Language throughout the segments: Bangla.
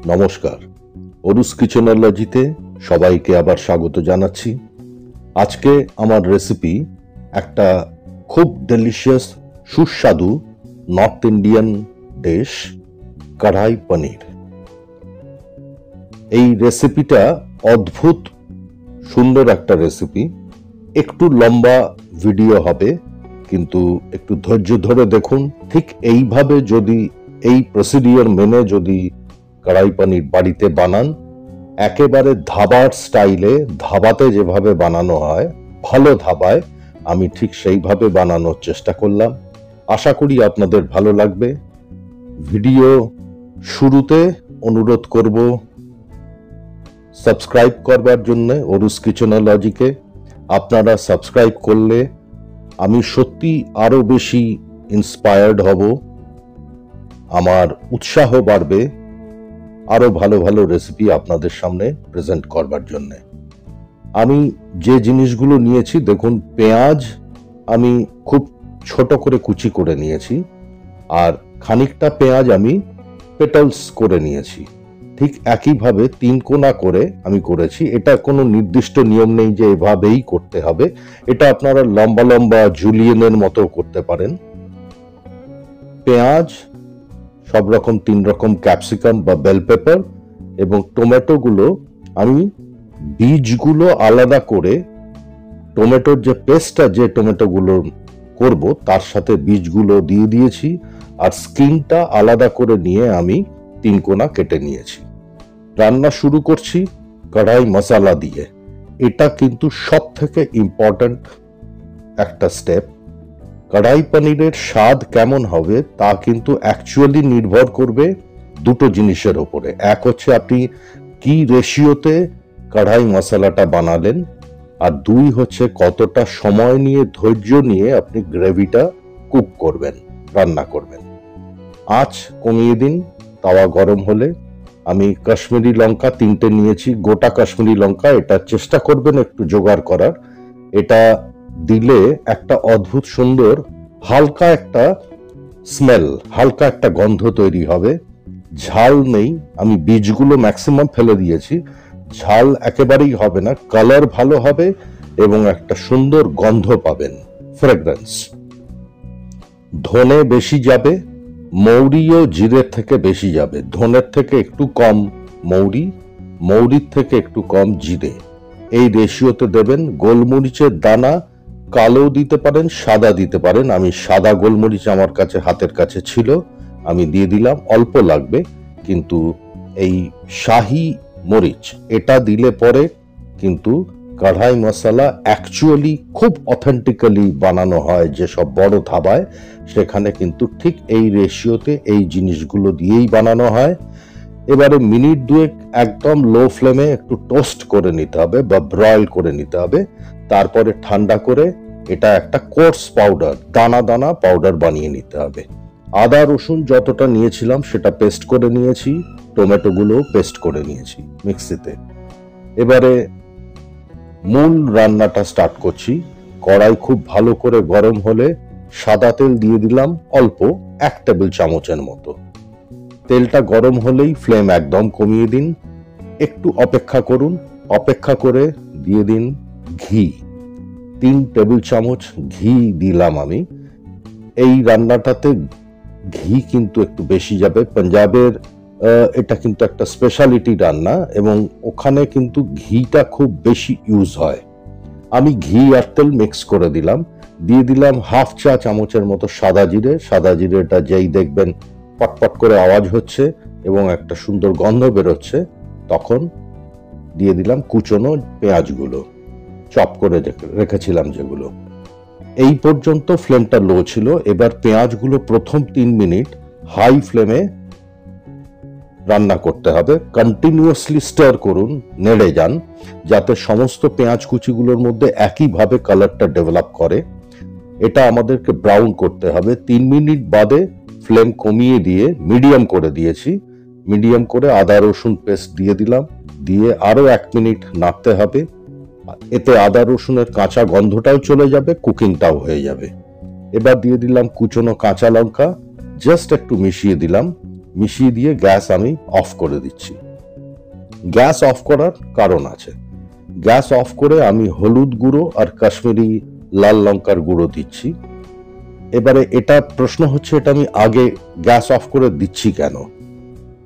নমস্কার, অরুস কিচেনোলজিতে সবাইকে আবার স্বাগত জানাচ্ছি। আজকে আমার রেসিপি একটা খুব ডেলিশিয়াস সুস্বাদু নর্থ ইন্ডিয়ান ডিশ, কড়াই পনির। এই রেসিপিটা অদ্ভুত সুন্দর একটা রেসিপি। একটু লম্বা ভিডিও হবে, কিন্তু একটু ধৈর্য ধরে দেখুন। ঠিক এইভাবে যদি এই প্রসিডিওর মেনে যদি কড়াই পনির বাড়িতে বানান, একেবারে ধাবার স্টাইলে, ধাবাতে যেভাবে বানানো হয় ভালো ধাবায়, আমি ঠিক সেইভাবে বানানোর চেষ্টা করলাম। আশা করি আপনাদের ভালো লাগবে। ভিডিও শুরুতে অনুরোধ করব সাবস্ক্রাইব করবার জন্য অরুস কিচেনোলজিকে। আপনারা সাবস্ক্রাইব করলে আমি সত্যি আরো বেশি ইন্সপায়ার্ড হব, আমার উৎসাহ বাড়বে আরো ভালো ভালো রেসিপি আপনাদের সামনে প্রেজেন্ট করবার জন্য। আমি যে জিনিসগুলো নিয়েছি দেখুন, পেঁয়াজ আমি খুব ছোট করে কুচি করে নিয়েছি, আর খানিকটা পেঁয়াজ আমি পেটালস করে নিয়েছি। ঠিক একইভাবে 3 কোনা করে আমি করেছি। এটা কোনো নির্দিষ্ট নিয়ম নেই যে এভাবেই করতে হবে, এটা আপনারা লম্বা লম্বা জুলিয়েনের মতো করতে পারেন। পেঁয়াজ, সব রকম 3 রকম ক্যাপসিকাম বা বেল পেপার এবং টমেটো গুলো আমি বীজগুলো আলাদা করে, টমেটোর যে পেস্টটা যে টমেটো গুলো করব তার সাথে বীজগুলো দিয়ে দিয়েছি, আর স্কিনটা আলাদা করে নিয়ে আমি 3 কোনা কেটে নিয়েছি। রান্না শুরু করছি কড়াই মশলা দিয়ে। এটা কিন্তু সব থেকে ইম্পর্ট্যান্ট একটা স্টেপ। কড়াই পনিরের স্বাদ কেমন হবে তা কিন্তু অ্যাকচুয়ালি নির্ভর করবে দুটো জিনিসের উপরে। এক হচ্ছে আপনি কি রেশিওতে কড়াই মশলাটা বানালেন, আর 2 হচ্ছে কতটা সময় নিয়ে, ধৈর্য নিয়ে আপনি গ্রেভিটা কুক করবেন, রান্না করবেন। আঁচ কমিয়ে দিন। তাওয়া গরম হলে আমি কাশ্মীরি লঙ্কা 3টে নিয়েছি, গোটা কাশ্মীরি লঙ্কা। এটা চেষ্টা করবেন একটু জোগাড় করার। এটা দিলে একটা অদ্ভুত সুন্দর হালকা একটা স্মেল, হালকা একটা গন্ধ তৈরি হবে। ঝাল নেই, আমি বীজগুলো ম্যাক্সিমাম ফেলে দিয়েছি। ঝাল একেবারেই হবে না, কালার ভালো হবে এবং একটা সুন্দর গন্ধ পাবেন, ফ্রেগ্রেন্স। ধনে বেশি যাবে, মৌরিও জিরের থেকে বেশি যাবে। ধনের থেকে একটু কম মৌরি, মৌরির থেকে একটু কম জিরে, এই রেশিওতে দেবেন। গোলমরিচের দানা কালো দিতে পারেন, সাদা দিতে পারেন। আমি সাদা গোলমরিচ আমার কাছে হাতের কাছে ছিল, আমি দিয়ে দিলাম। অল্প লাগবে, কিন্তু এই শাহি মরিচ এটা দিলে পরে কিন্তু কড়াই মশলা অ্যাকচুয়ালি খুব অথেন্টিক্যালি বানানো হয় যেসব বড় ধাবায়, সেখানে কিন্তু ঠিক এই রেশিওতে এই জিনিসগুলো দিয়েই বানানো হয়। এবারে মিনিট 2 একদম লো ফ্লেমে একটু টোস্ট করে নিতে হবে বা ব্রয়েল করে নিতে হবে। তারপরে ঠান্ডা করে এটা একটা কোর্স পাউডার, দানা দানা পাউডার বানিয়ে নিতে হবে। আদা রসুন যতটা নিয়েছিলাম সেটা পেস্ট করে নিয়েছি, টমেটো গুলো পেস্ট করে নিয়েছি মিক্সিতে। এবারে মূল রান্নাটা স্টার্ট করছি। কড়াই খুব ভালো করে গরম হলে সাদা তেল দিয়ে দিলাম অল্প, 1 টেবিল চামচের মতো। তেলটা গরম হলেই ফ্লেম একদম কমিয়ে দিন, একটু অপেক্ষা করুন। অপেক্ষা করে দিয়ে দিন ঘি, 3 টেবিল চামচ ঘি দিলাম আমি। এই রান্নাটাতে ঘি কিন্তু একটু বেশি যাবে। পাঞ্জাবের এটা কিন্তু একটা স্পেশালিটি রান্না এবং ওখানে কিন্তু ঘিটা খুব বেশি ইউজ হয়। আমি ঘি আর তেল মিক্স করে দিলাম। দিয়ে দিলাম 1/2 চা চামচের মতো সাদা জিরে। সাদা জিরেটা যেই দেখবেন পটপট করে আওয়াজ হচ্ছে এবং একটা সুন্দর গন্ধ বেরোচ্ছে, তখন দিয়ে দিলাম কুচনো পেঁয়াজগুলো, চপ করে রেখেছিলাম যেগুলো। এই পর্যন্ত ফ্লেমটা লো ছিল। এবার পেঁয়াজগুলো প্রথম 3 মিনিট হাই ফ্লেমে রান্না করতে হবে। কন্টিনিউয়াসলি স্টার করুন, নেড়ে যান, যাতে সমস্ত পেঁয়াজ কুচিগুলোর মধ্যে একইভাবে কালারটা ডেভেলপ করে। এটা আমাদেরকে ব্রাউন করতে হবে। 3 মিনিট বাদে ফ্লেম কমিয়ে দিয়ে মিডিয়াম করে দিয়েছি। মিডিয়াম করে আদা রসুন পেস্ট দিয়ে দিলাম, দিয়ে আরো 1 মিনিট নাড়তে হবে। এতে আদা রসুনের কাঁচা গন্ধটাও চলে যাবে, কুকিংটাও হয়ে যাবে। এবার দিয়ে দিলাম কুচনো কাঁচা লঙ্কা, জাস্ট একটু মিশিয়ে দিলাম। মিশিয়ে দিয়ে গ্যাস আমি অফ করে দিচ্ছি। গ্যাস অফ করার কারণ আছে। গ্যাস অফ করে আমি হলুদ গুঁড়ো আর কাশ্মীরি লাল লঙ্কার গুঁড়ো দিচ্ছি। এবারে এটা প্রশ্ন হচ্ছে, এটা আমি আগে গ্যাস অফ করে দিচ্ছি কেন?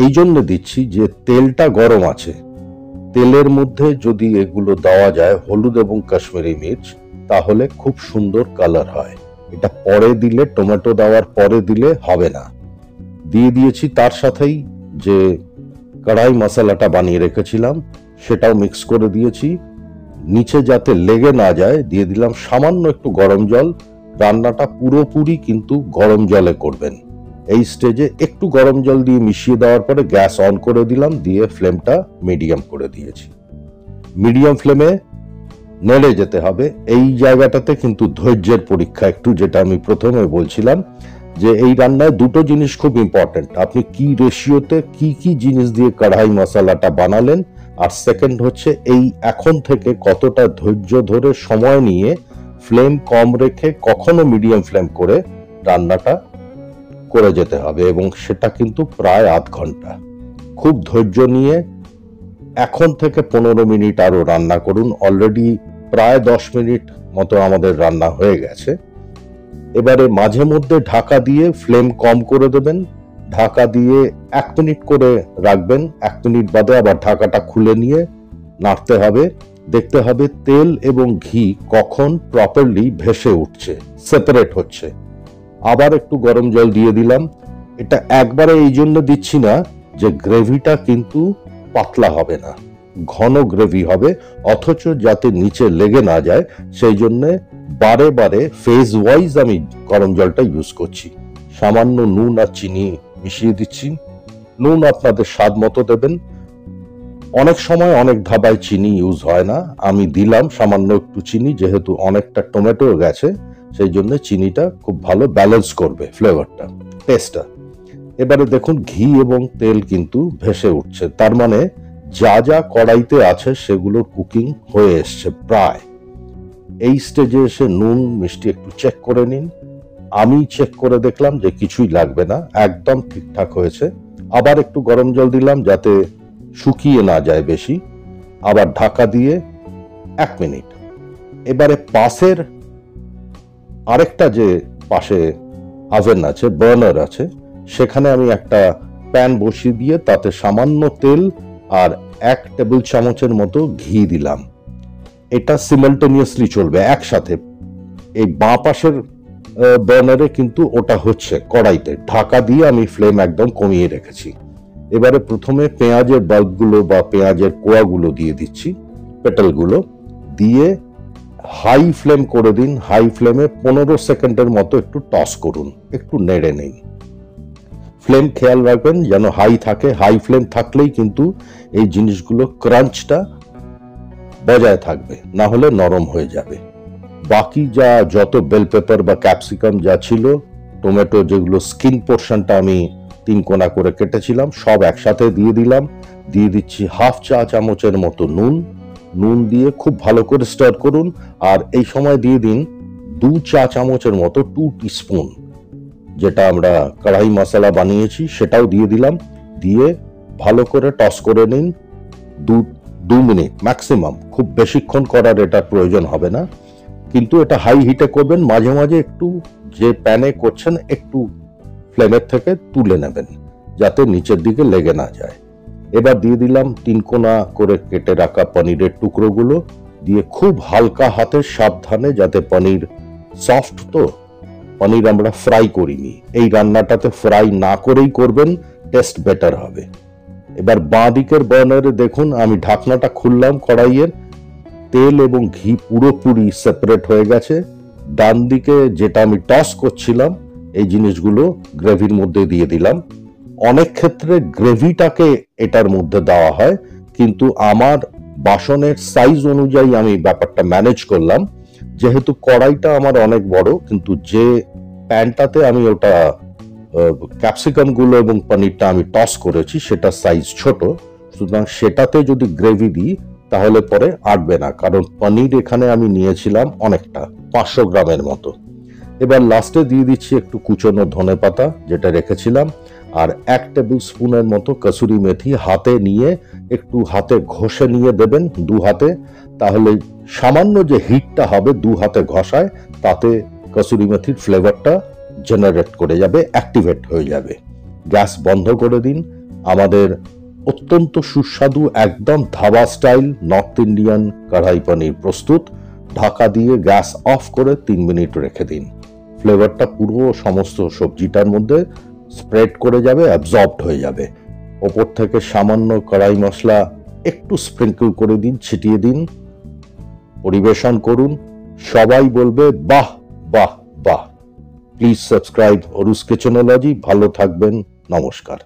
এই জন্য দিচ্ছি যে তেলটা গরম আছে, তেলের মধ্যে যদি এগুলো দেওয়া যায় হলুদ এবং কাশ্মীরি মির্চ, তাহলে খুব সুন্দর কালার হয়। এটা পরে দিলে, টমেটো দেওয়ার পরে দিলে হবে না। দিয়ে দিয়েছি তার সাথেই যে কড়াই মশলাটা বানিয়ে রেখেছিলাম সেটাও মিক্স করে দিয়েছি। নিচে যাতে লেগে না যায় দিয়ে দিলাম সামান্য একটু গরম জল। রান্নাটা পুরোপুরি কিন্তু গরম জলে করবেন। এই স্টেজে একটু গরম জল দিয়ে মিশিয়ে দেওয়ার পরে গ্যাস অন করে দিলাম, দিয়ে ফ্লেমটা মিডিয়াম করে দিয়েছি। মিডিয়াম ফ্লেমে নেড়ে যেতে হবে। এই জায়গাটাতে কিন্তু ধৈর্যের পরীক্ষা একটু, যেটা আমি প্রথমে বলছিলাম যে এই রান্নায় দুটো জিনিস খুব ইম্পর্টেন্ট। আপনি কি রেশিওতে কি জিনিস দিয়ে কড়াই মশলাটা বানালেন, আর সেকেন্ড হচ্ছে এই এখন থেকে কতটা ধৈর্য ধরে সময় নিয়ে ফ্লেম কম রেখে কখনো মিডিয়াম ফ্লেম করে রান্নাটা করে যেতে হবে, এবং সেটা কিন্তু প্রায় আধ ঘন্টা। খুব ধৈর্য নিয়ে এখন থেকে 15 মিনিট আরো রান্না করুন। অলরেডি প্রায় 10 মিনিট মতো আমাদের রান্না হয়ে গেছে। এবারে মাঝে মধ্যে ঢাকা দিয়ে ফ্লেম কম করে দেবেন, ঢাকা দিয়ে 1 মিনিট করে রাখবেন। 1 মিনিট বাদে আবার ঢাকাটা খুলে নিয়ে নাড়তে হবে। দেখতে হবে তেল এবং ঘি কখন প্রপারলি ভেসে উঠছে, সেপারেট হচ্ছে। আবার একটু গরম জল দিয়ে দিলাম। এটা একবারে এই জন্য দিচ্ছি না যে গ্রেভিটা কিন্তু পাতলা হবে না, ঘন গ্রেভি হবে, অথচ যাতে নিচে লেগে না যায় সেই জন্য বারে বারে ফেজ ওয়াইজ আমি গরম জলটা ইউজ করছি। সামান্য নুন আর চিনি মিশিয়ে দিচ্ছি। নুন আপনাদের স্বাদ মতো দেবেন। অনেক সময় অনেক ধাবায় চিনি ইউজ হয় না, আমি দিলাম সামান্য একটু চিনি, যেহেতু অনেকটা টমেটো গেছে সেই জন্য চিনিটা খুব ভালো ব্যালেন্স করবে ফ্লেভারটা, টেস্টটা। এবারে দেখুন ঘি এবং তেল কিন্তু ভেসে উঠছে, তার মানে যা যা কড়াইতে আছে সেগুলোর কুকিং হয়ে এসছে প্রায়। এই স্টেজে এসে নুন মিষ্টি একটু চেক করে নিন। আমি চেক করে দেখলাম যে কিছুই লাগবে না, একদম ঠিকঠাক হয়েছে। আবার একটু গরম জল দিলাম যাতে শুকিয়ে না যায় বেশি। আবার ঢাকা দিয়ে 1 মিনিট। এবারে পাশের আরেকটা যে পাশে ওভেন আছে, বার্নার আছে, সেখানে আমি একটা প্যান বসিয়ে দিয়ে তাতে সামান্য তেল আর 1 টেবিল চামচের মতো ঘি দিলাম। এটা সিমালটেনিয়াসলি চলবে একসাথে। এই বাঁ পাশের বার্নারে কিন্তু ওটা হচ্ছে কড়াইতে। ঢাকা দিয়ে আমি ফ্লেম একদম কমিয়ে রেখেছি। এবারে প্রথমে পেঁয়াজের বাল্বগুলো বা পেঁয়াজের কোয়াগুলো দিয়ে দিচ্ছি, পেটালগুলো দিয়ে হাই ফ্লেম করে দিন। হাই ফ্লেমে 15 সেকেন্ডের মতো একটু টস করুন, একটু নেড়ে নিন। ফ্লেম খেয়াল রাখবেন যেন হাই থাকে। হাই ফ্লেম থাকলেই কিন্তু এই জিনিসগুলো ক্রাঞ্চটা বজায় থাকবে, না হলে নরম হয়ে যাবে। বাকি যা যত বেল পেপার বা ক্যাপসিকাম যা ছিল, টমেটো যেগুলো স্কিন পোর্শনটা আমি 3 কোনা করে কেটেছিলাম, সব একসাথে দিয়ে দিলাম। দিয়ে দিচ্ছি হাফ চা চামচের মতো নুন। নুন দিয়ে খুব ভালো করে স্টার করুন। আর এই সময় দিয়ে দিন 2 চা চামচের মতো 2 টিস্পুন যেটা আমরা কড়াই মশলা বানিয়েছি সেটাও দিয়ে দিলাম। দিয়ে ভালো করে টস করে নিন 2 মিনিট ম্যাক্সিমাম। খুব বেশিক্ষণ করার এটা প্রয়োজন হবে না, কিন্তু এটা হাই হিটে করবেন। মাঝে মাঝে একটু যে প্যানে করছেন একটু ফ্লেমের থেকে তুলে নেবেন যাতে নিচের দিকে লেগে না যায়। এবার দিয়ে দিলাম 3 কোনা করে কেটে রাখা পনিরের টুকরোগুলো। দিয়ে খুব হালকা হাতে সাবধানে, যাতে পনির সফট, তো পনির আমরা ফ্রাই করিনি, এই রান্নাটাতে ফ্রাই না করেই করবেন, টেস্ট বেটার হবে। এবার বাঁ দিকের বার্নারে দেখুন আমি ঢাকনাটা খুললাম কড়াইয়ের, তেল এবং ঘি পুরোপুরি সেপারেট হয়ে গেছে। ডান দিকে যেটা আমি টস করছিলাম এই জিনিসগুলো গ্রেভির মধ্যে দিয়ে দিলাম। অনেক ক্ষেত্রে গ্রেভিটাকে এটার মধ্যে দেওয়া হয়, কিন্তু আমার বাসনের সাইজ অনুযায়ী আমি ব্যাপারটা ম্যানেজ করলাম। যেহেতু কড়াইটা আমার অনেক বড়, কিন্তু যে প্যানটাতে আমি ওটা ক্যাপসিকাম গুলো এবং পনিরটা আমি টস করেছি সেটা সাইজ ছোট, সুতরাং সেটাতে যদি গ্রেভি দিই তাহলে পরে আটবে না, কারণ পনির এখানে আমি নিয়েছিলাম অনেকটা, 500 গ্রামের মতো। এবার লাস্টে দিয়ে দিচ্ছি একটু কুচনো ধনেপাতা যেটা রেখেছিলাম, আর 1 টেবিল স্পুনের মতো কসুরি মেথি হাতে নিয়ে একটু হাতে ঘষে নিয়ে দেবেন 2 হাতে। তাহলে সামান্য যে হিটটা হবে 2 হাতে ঘষায়, তাতে কসুরি মেথির ফ্লেভারটা জেনারেট করে যাবে, অ্যাক্টিভেট হয়ে যাবে। গ্যাস বন্ধ করে দিন। আমাদের অত্যন্ত সুস্বাদু একদম ধাবা স্টাইল নর্থ ইন্ডিয়ান কড়াই পনির প্রস্তুত। ঢাকা দিয়ে গ্যাস অফ করে 3 মিনিট রেখে দিন। ফ্লেভারটা পুরো সমস্ত সবজিটার মধ্যে স্প্রেড করে যাবে, অ্যাবজর্বড হয়ে যাবে। ওপর থেকে সামান্য কড়াই মশলা একটু স্প্রিঙ্কল করে দিন, ছিটিয়ে দিন, পরিবেশন করুন। সবাই বলবে বাহ বাহ বাহ। Please subscribe Aru's Kitchenology. ভালো থাকবেন, নমস্কার।